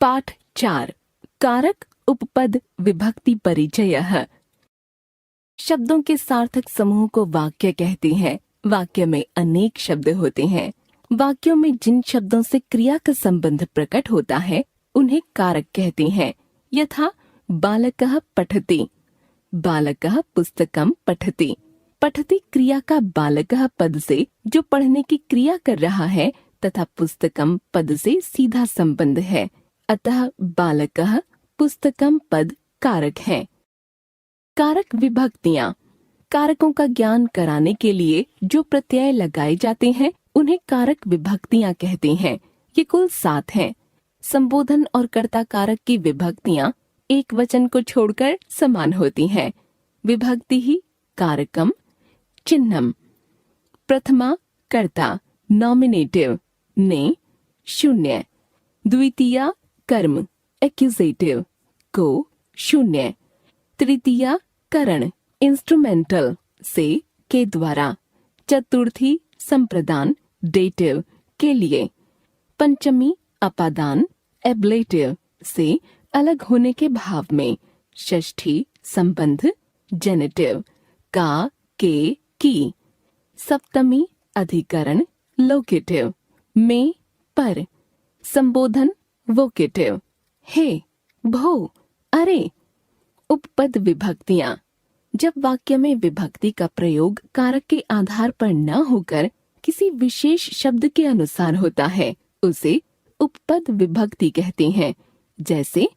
पाठ 4 कारक उपपद विभक्ति परिचयः। शब्दों के सार्थक समूह को वाक्य कहते हैं। वाक्य में अनेक शब्द होते हैं। वाक्यों में जिन शब्दों से क्रिया का संबंध प्रकट होता है उन्हें कारक कहते हैं। यथा बालकः पठति, बालकः पुस्तकं पठति। पठति क्रिया का बालकः पद से जो पढ़ने की क्रिया कर रहा है तथा पुस्तकम पद से सीधा संबंध है, अतः बालकः पुस्तकम पद कारक है। कारक विभक्तियां। कारकों का ज्ञान कराने के लिए जो प्रत्यय लगाए जाते हैं उन्हें कारक विभक्तियां कहते हैं। ये कुल 7 हैं। संबोधन और कर्ता कारक की विभक्तियां एक वचन को छोड़कर समान होती हैं। विभक्ति ही कारकम, चिन्हम। प्रथमा कर्ता नॉमिनेटिव ने, शून्य। द्वितीया कर्म एक्यूजेटिव को, शून्य। तृतीया करण इंस्ट्रूमेंटल से, के द्वारा। चतुर्थी संप्रदान डेटिव के लिए। पंचमी अपादान एब्लेटिव से, अलग होने के भाव में। षष्ठी संबंध जेनेटिव का, के, की। सप्तमी अधिकरण लोकेटिव में, पर। संबोधन वोकेटिव हे, भो, अरे। उपपद विभक्तियां। जब वाक्य में विभक्ति का प्रयोग कारक के आधार पर न होकर किसी विशेष शब्द के अनुसार होता है उसे उपपद विभक्ति कहते हैं। जैसे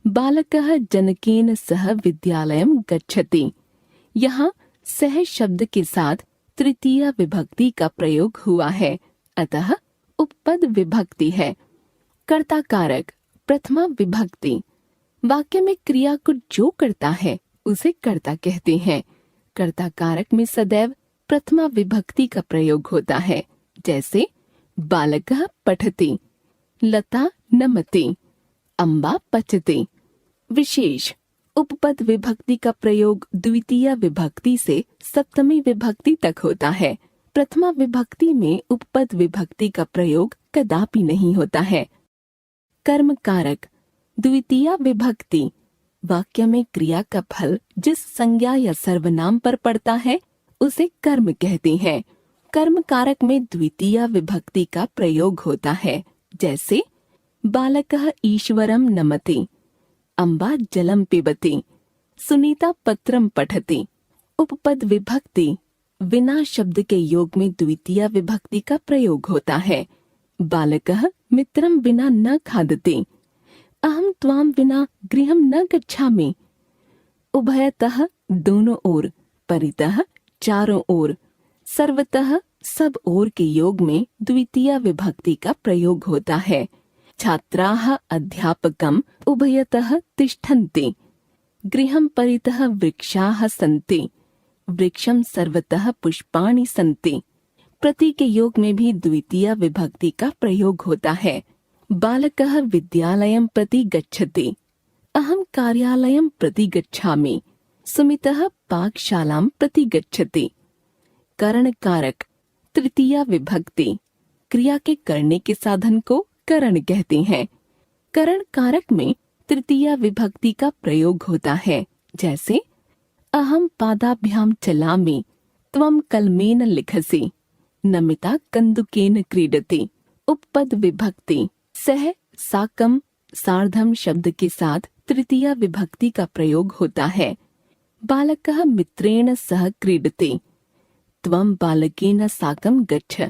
बालकः जनकेन सह विद्यालयं गच्छति। यहाँ सह शब्द के साथ तृतीया विभक्ति का प्रयोग हुआ है, अतः उपपद विभक्ति है। कर्ता कारक प्रथमा विभक्ति। वाक्य में क्रिया को जो करता है उसे कर्ता कहते हैं। कर्ता कारक में सदैव प्रथमा विभक्ति का प्रयोग होता है। जैसे बालकः पठति, लता नमति, अम्बा पचति। विशेष उपपद विभक्ति का प्रयोग द्वितीय विभक्ति से सप्तमी विभक्ति तक होता है। प्रथमा विभक्ति में उपपद विभक्ति का प्रयोग कदापि नहीं होता है। कर्म कारक द्वितीय विभक्ति। वाक्य में क्रिया का फल जिस संज्ञा या सर्वनाम पर पड़ता है उसे कर्म कहते हैं। कर्म कारक में द्वितीय विभक्ति का प्रयोग होता है। जैसे बालकः ईश्वरं नमति, अम्बा जलम पिबति, सुनीता पत्रम पठति। उपपद विभक्ति विना शब्द के योग में द्वितीय विभक्ति का प्रयोग होता है। बालकः मित्रं विना न खादति, अहम त्वाम विना गृहं न गच्छामि। उभयतः दोनों ओर, परितः चारों ओर, सर्वतः सब ओर के योग में द्वितीय विभक्ति का प्रयोग होता है। छात्राः अध्यापकम् उभयतः तिष्ठन्ति, गृहं परितः वृक्षाः सन्ति, वृक्षं सर्वतः पुष्पाणि सन्ति। प्रति के योग में भी द्वितीय विभक्ति का प्रयोग होता है। बालकः विद्यालयं प्रति गच्छति, अहं कार्यालयं प्रति गच्छामि, सुमितः पाकशालां प्रति गच्छति। करण कारक तृतीया विभक्ति। क्रिया के करने के साधन को करण कहते हैं। करण कारक में तृतीया विभक्ति का प्रयोग होता है। जैसे अहम पादाभ्याम चलामि, त्वं कलमेन लिखसि, नमिता कंदुकेन क्रीडति। उपपद विभक्ति सह साकम सार्धम शब्द के साथ तृतीया विभक्ति का प्रयोग होता है। बालकः मित्रेण सह क्रीडति, त्वं बालकेन साकं गच्छ,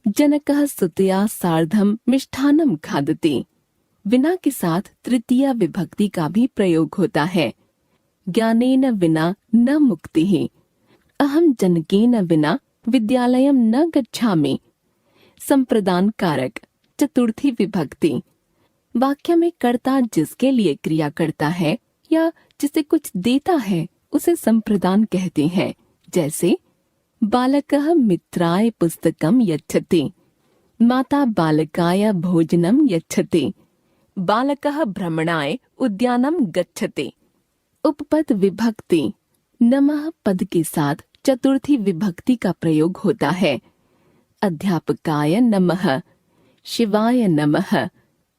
जनकः सुतया सार्धम मिष्ठान्नं खादति। विना के साथ तृतीया विभक्ति का भी प्रयोग होता है। ज्ञानेन विना न मुक्तिः, अहम जनकेन विना विद्यालयं न गच्छामि। संप्रदान कारक चतुर्थी विभक्ति। वाक्य में कर्ता जिसके लिए क्रिया करता है या जिसे कुछ देता है उसे संप्रदान कहते हैं। जैसे बालकः मित्राय पुस्तकं यच्छति, माता बालकाय भोजनं यच्छति, बालकः भ्रमणाय उद्यानं गच्छति। उपपद विभक्ति नमः पद के साथ चतुर्थी विभक्ति का प्रयोग होता है। अध्यापकाय नमः, शिवाय नमः,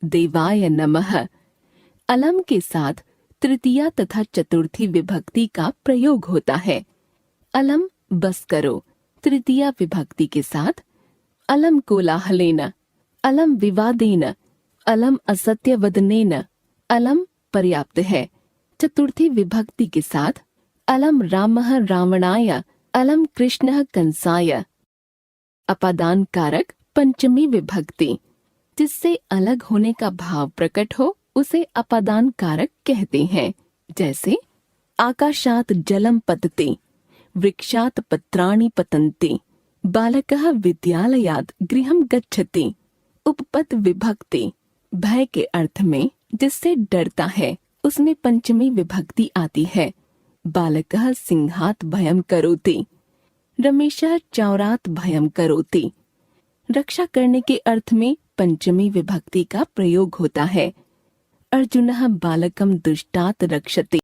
देवाय नमः, अलम के साथ तृतीया तथा चतुर्थी विभक्ति का प्रयोग होता है। अलम बस करो तृतीया विभक्ति के साथ, अलम कोलाहलेन, अलम विवादेन, अलम असत्य वदनेन, अलम पर्याप्त है चतुर्थी विभक्ति के साथ, अलम रामः रावणाय, अलम कृष्णः कंसाय। अपादान कारक पंचमी विभक्ति, जिससे अलग होने का भाव प्रकट हो उसे अपादान कारक कहते हैं। जैसे आकाशात जलम पतते, वृक्षात पत्राणि पतन्ते, बालकः विद्यालयात् गृहं गच्छति। उपपद विभक्ति, भय के अर्थ में जिससे डरता है उसमें पंचमी विभक्ति आती है। बालकः सिंहात भयं करोति, रमेशः चौरात भयं करोति। रक्षा करने के अर्थ में पंचमी विभक्ति का प्रयोग होता है। अर्जुनः बालकं दुष्टात् रक्षति।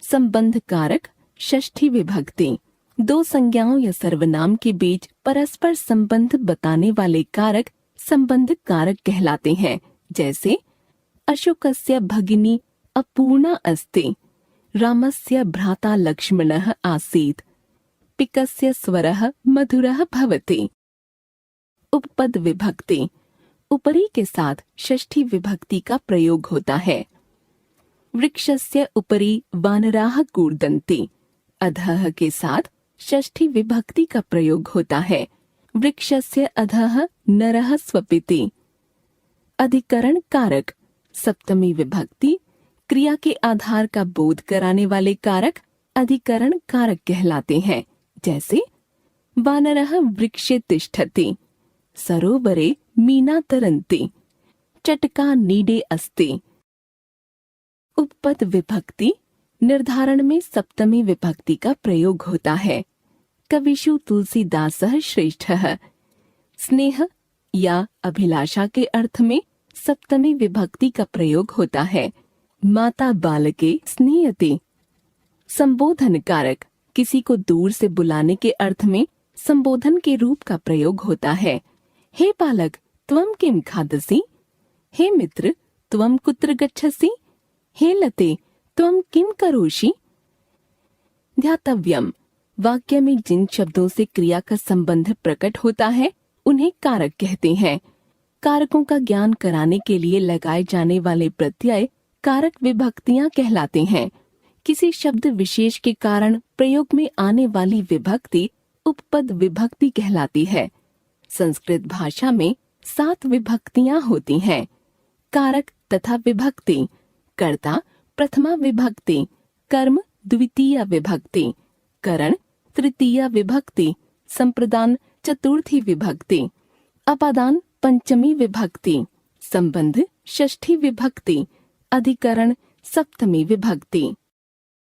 संबंध कारक षष्ठी विभक्ति, दो संज्ञाओं या सर्वनाम के बीच परस्पर संबंध बताने वाले कारक संबंध कारक कहलाते हैं। जैसे अशोकस्य भगिनी अपूर्णा अस्ति, रामस्य भ्राता लक्ष्मणः आसीत्, पिकस्य स्वरः मधुरः भवति। उपपद विभक्ति, उपरि के साथ षष्ठी विभक्ति का प्रयोग होता है। वृक्षस्य उपरि वानराः कूर्दन्ति, अधः के साथ षष्ठी विभक्ति का प्रयोग होता है। वृक्षस्य अधः नरः स्वपिति। अधिकरण कारक सप्तमी विभक्ति, क्रिया के आधार का बोध कराने वाले कारक अधिकरण कारक कहलाते हैं। जैसे वानरः वृक्षे तिष्ठति, सरोवरे मीना तरन्ति, चटका नीडे अस्ति। उपपद विभक्ति, निर्धारण में सप्तमी विभक्ति का प्रयोग होता है। कविषु तुलसीदासः श्रेष्ठः, स्नेह या अभिलाषा के अर्थ में सप्तमी विभक्ति का प्रयोग होता है। माता बालके स्नेहते। संबोधन कारक, किसी को दूर से बुलाने के अर्थ में संबोधन के रूप का प्रयोग होता है। हे बालक त्वं किं खादसि, हे मित्र त्वं कुत्र गच्छसि, हे लते त्वं किं करोषि। ध्यातव्यम, वाक्य में जिन शब्दों से क्रिया का संबंध प्रकट होता है उन्हें कारक कहते हैं। कारकों का ज्ञान कराने के लिए लगाए जाने वाले प्रत्यय कारक विभक्तियां कहलाते हैं। किसी शब्द विशेष के कारण प्रयोग में आने वाली विभक्ति उपपद विभक्ति कहलाती है। संस्कृत भाषा में 7 विभक्तियां होती हैं। कारक तथा विभक्ति, कर्ता प्रथमा विभक्ति, कर्म द्वितीय विभक्ति, करण तृतीय विभक्ति, संप्रदान चतुर्थी विभक्ति, अपादान पंचमी विभक्ति, संबंध षष्ठी विभक्ति, अधिकरण सप्तमी विभक्ति।